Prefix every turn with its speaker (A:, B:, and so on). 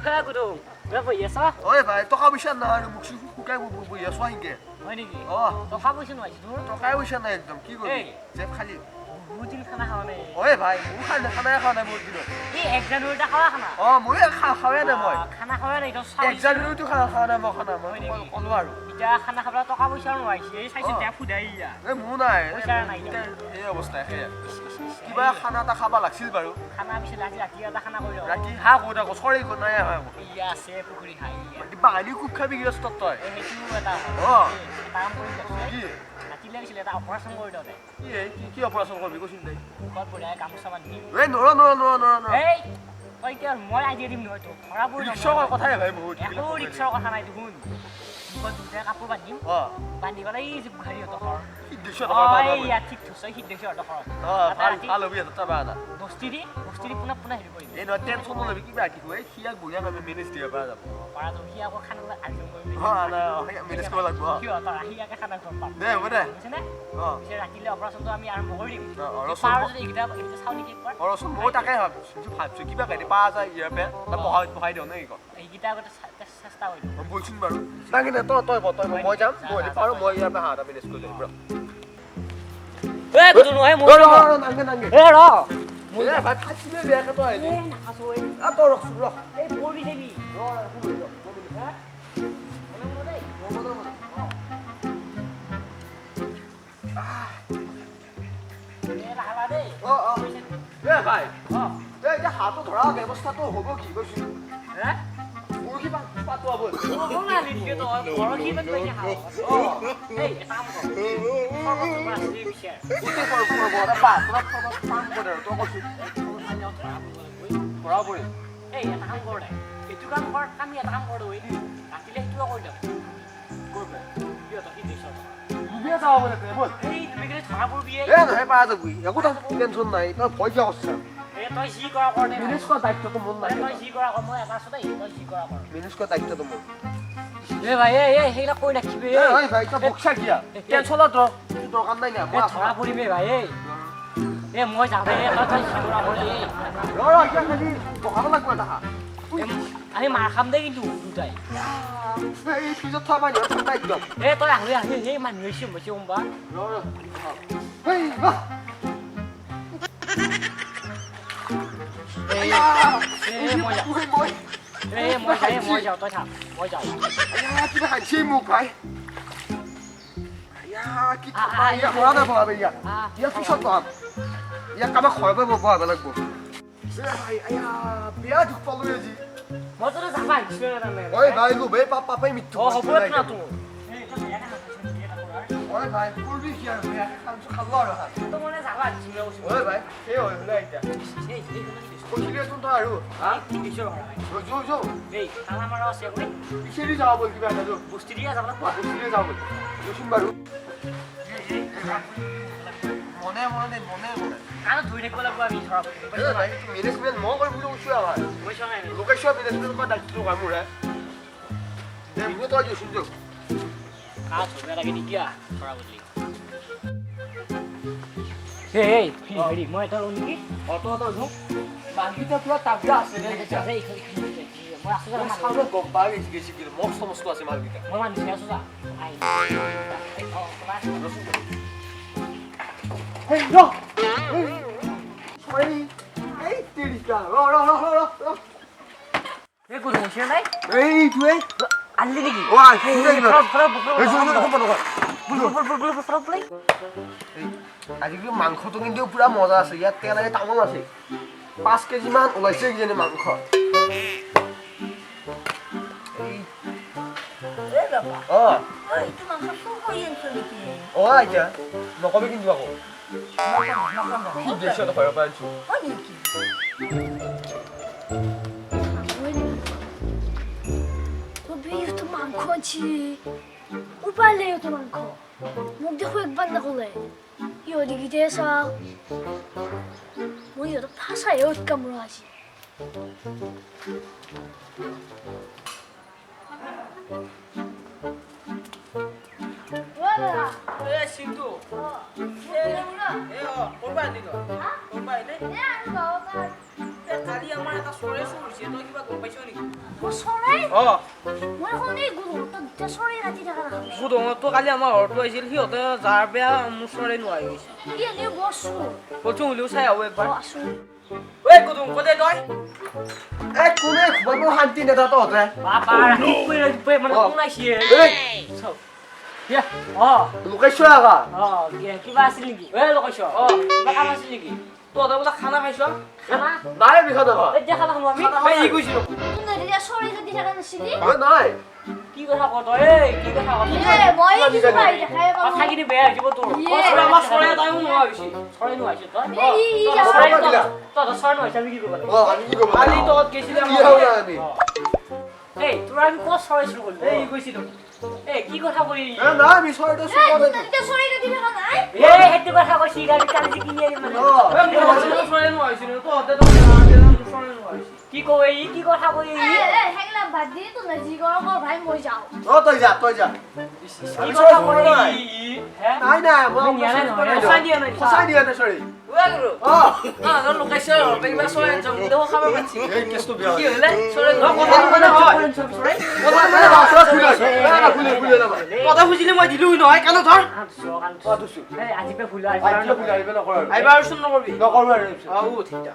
A: খোলা গুৰু বে বহি আছ
B: ঐ ভাই টকা পইচা নাই আৰু মুখ শুকাই বহি আছো আহিকে
A: হয় নেকি
B: অ
A: টকা পইচা নাই তোৰ
B: টকাই পইচা নাই একদম কি কৰিবি জেব খালি
A: বুজিল খানা খাওয়া নাই
B: ঐ ভাই মোৰ খানাই খোৱা নাই বহুত দিনত
A: এই 1 জানুৱাৰীটা খাওয়া খানা
B: অ মই খাওয়া নাই মই
A: খানা খাওয়া নাই তো
B: 1 জানুৱাৰীটো খাওয়া নাই মই খানা মই কলো আৰু
A: ইটা খানা খাবলা টকা পইচা নোৱাইছে এই চাইছে তে ফুদাই ইয়া
B: এ মোৰ নাই
A: পইচা নাই
B: এই অৱস্থা একে কিবা খানা এটা খাবা লাগছিল বাৰু
A: খানা পিছে ৰাতি এটা খানা কৰিলো
B: ৰাতি হা কোটা কছৰি কো নাই হয়
A: ইয়া আছে পুখুৰী খাই ইয়া
B: বাঙালি খুব খাবি গিৰস্ত তই
A: সেইটো এটা
B: অ
A: কাম কৰি আছে
B: কি
A: ৰাতিলে গৈছিল এটা অপাৰেশ্যন কৰি দতে
B: কি অপাৰেশ্যন কৰিবি কৈছিল নাই
A: কত বঢ়িয়া গামোচা বান্ধি
B: এই নৰ
A: এই তই এতিয়া মই আইডিয়া দিম নহয় তো ধৰা পৰি
B: ৰিক্সাৰ কথাই ভাই বহুত
A: একো ৰিক্সাৰ কথা নাই দেখোন মই দুটা কাপোৰ বান্ধিম বান্ধি পেলাই এই যে বুখাৰী হতৰ ঠিক থৈছে সিদ্ধেশ্বৰ হতৰ
B: ভাল হবি এটা বাদা
A: বস্তি পুনা হেৰি কৰিম
B: এই নহয় টেনচন নলবি কিবা কি কয় সিয়াক বঢ়িয়া ভাবে মেনেজ দিব পৰা যাব
A: সি আকৌ খানা আয়োজন কৰিম
B: মেনেজ কৰিব লাগিব
A: কিয় তই আহিয়াকে খানা খুৱাম পাম
B: দে হ'ব দে
A: বুজিছেনে পিছে ৰাতিলে অপাৰেশ্যনটো আমি আৰম্ভ কৰি দিম
B: ৰচোন
A: এইকেইটা চাওঁ নেকি একবাৰ
B: ৰচোন মই তাকে ভাবিছোঁ কিবা কাটি পা যায় ইয়াৰ পে বহাই দিওঁ নে কি কয়
A: এইকেইটা আগতে চেষ্টা কৰিম
B: বলচোন বাৰু নাই কিন্তু তই মই যাম মই পাৰোঁ মই ইয়াৰ পে হাত মেনেজ কৰি দিম
A: এই গুৰু নহয় মই
B: নাংগে
A: এ ৰ
B: মই ভাত খাইছিলে বেয়াকে তই আহিলি
A: নাখাছো এই
B: তই ৰচোন ৰ
A: এই পৰি যাবি
B: ভাই এতিয়া হাতত ধৰা ব্যৱস্থাটো হ'ব কি কৈছো মুৰ্গী পাতোৱা বল টেনচন নাই তই ভয় কিয় কৰিছা
A: তই যি কৰা কৰ
B: মেনেজ কৰা দায়িত্বটো মোৰ নাই
A: তই যি কৰা কৰ মই এটা আছো দেই তই যি কৰা কৰ
B: মেনেজ কৰা দায়িত্বটো মোৰ
A: এ ভাই এই সেইটা কৈ ৰাখিবি
B: এই ভাই তই বক্সা কিয়া টেনচনত ৰ দৰকাৰ নাই না মই
A: ধৰা পৰিমে ভাই এই মই যাম দে তই যি কৰা কৰ এই
B: ৰ এতিয়া খালি বহাব লাগিব এটা
A: আমি মাৰ খাম দে কিন্তু দুটাই
B: এই ফ্ৰিজত থোৱা পানী ঠাণ্ডা একদম
A: এই তই আহি সেই মানুহ হৈছে মইছে গম পা
B: এই
A: মই যাওঁ তই থাক মই যাওঁ
B: কিবা হাঁচি মোক ভাই কি ইয়াক মৰা নাই বহাব ইয়াক পিছত বহাম ইয়াক কাৰোবাক খোৱাব বহাব লাগিব বেয়া দুখ পালো আজি
A: মই তোৰ যাবা আহিছোঁ
B: ঐ ভাই গোবেই পাপাই মৃত্যু
A: হ'ব না তোৰ
B: ঐ ভাই পূৰ্বী কি আৰু খালো আৰু
A: তো মানে যাবা আহিছোঁ
B: ঐ ভাই সেই হৈ বোলে এতিয়া কৈছিলিচোন তই আৰু পিছেদি যাব বল কিবা এটা
A: বস্তি দিয়া যাব
B: বস্তিৰে যাব বল কৈছোন বাৰু মনে
A: কাণত ধৰি থাকিব লাগিব আমি ধৰা
B: মেনেজমেণ্ট মই কৰিম বুলি কৈছোঁ আমাৰ লোকেশ্যন মেনেজমেণ্ট কৰা দায়িত্বটো কাম মোৰ মোৰ তই দিছোন দিয়ক
A: লাগে নিদিয়া ধৰা বদলি হেৰি মই এটা লওঁ নেকি
B: অটো বাকীটা পুৰা তাগৰা আছে
A: মই আছোঁ
B: গম পাই গৈছে কিন্তু মস্ত মস্ত আছে মালকেইটা
A: মই মানুহ আছোঁ যা
B: Hey, no! Sorry! Hey, Tirika! Ro!
A: Hey, good morning, right?
B: Hey, tu eh?
A: Ali lagi.
B: Wah, sudah gila. আজি কি মাংসটো কিন্তু পুৰা মজা আছে ইয়াত তেল আনি তামাম আছে 5 কেজি মান ওলাইছে কিজানি মাংস আইতা নকবি কিন্তু আকৌ কি দেশত হয় পাইছো
C: তো মাংস আছে উপালে তো মাংস মোক দেখো একবার না কলে ইহদি গিতে চা মই ইহত ফাঁসাই কামড় আছি
A: কালি আমার একটা সরে শুনছি হৈছে তই কিবা গম পাইছ নেকি
C: চৰাই
A: অ
C: মই শুনি গুৰু তো চৰাই ৰাতি থাকা দেখা পাইছো
A: গুদঙতো কালি আমাৰ ঘৰটো আহিছিল সিহঁতে যাৰ বেয়া মোৰ চৰাই নোৱাৰি গৈছে
C: কি এনে বসু
A: বলছো হলেও চাই আহো একবাৰ
C: আসু
A: ঐ গুদঙ কদে তই
B: এই কোনে খবৰটো শান্তি নেদা তহঁতে
A: বাবা ৰাতিপুৱাই মানে শুনাইছে চাও ইয়া
B: লোকেশ্বৰ আগা
A: কিবা আছিল নেকি লগাইছ কিবা কাম আছিল নেকি তহঁতে বোলে খানা খাইছ খানা
B: নাই বিষয় দেখা
A: এতিয়া খানা খালো আমি এই গৈছিলো
C: তুই নদিয়া চৰাই ৰাতি থাকা নাছিলি
B: নাই
A: কি কথা ক তই কি কথা ক
C: মই কিছু পাই দেখাই
A: কথা কিনি বেয়া হৈ যাব তোৰ আমাৰ চৰাই তাইও নোহোৱা হৈছে চৰাই নোহোৱা হৈছে তই চৰাই নোহোৱা হৈছে আমি কি কৰিব কালি তহঁত গৈছিলি এই তোৰ আমি ক'ত চৰাই চুৰ কৰিলো এই গৈছিলো এই কি কথা কৰি
B: নাই আমি চৰাইটো চুৰ কৰিলো
C: চৰাই ৰাতি থাকা নাই
A: সেইটো কথা কৈছি গাড়ী কালি কিনি আনি মানে চৰাই নোহোৱা হৈছে তহঁতে চৰাই নোহোৱা হৈছে কি কয় এই কি কথা কৈ
C: হেগলা বাদ দি তো নজি গৰম ভাই মই যাও
B: তই যা
A: কি কথা কয়
B: নাই নাই
A: সঁচাই দিয়া নাই
B: সঁচাই দিয়া নাই চৰি
A: লোকেশ্যন কিবা চৰাই জংঘল খাব পাইছি
B: এই কেছটো বেয়া
A: কি হলে চৰাই কথা বুজিলে মই দিলো নহয় কাণত ধৰ আজি পে ভুল আহিবা চোন নকৰবি
B: নকৰো আৰু
A: ঠিক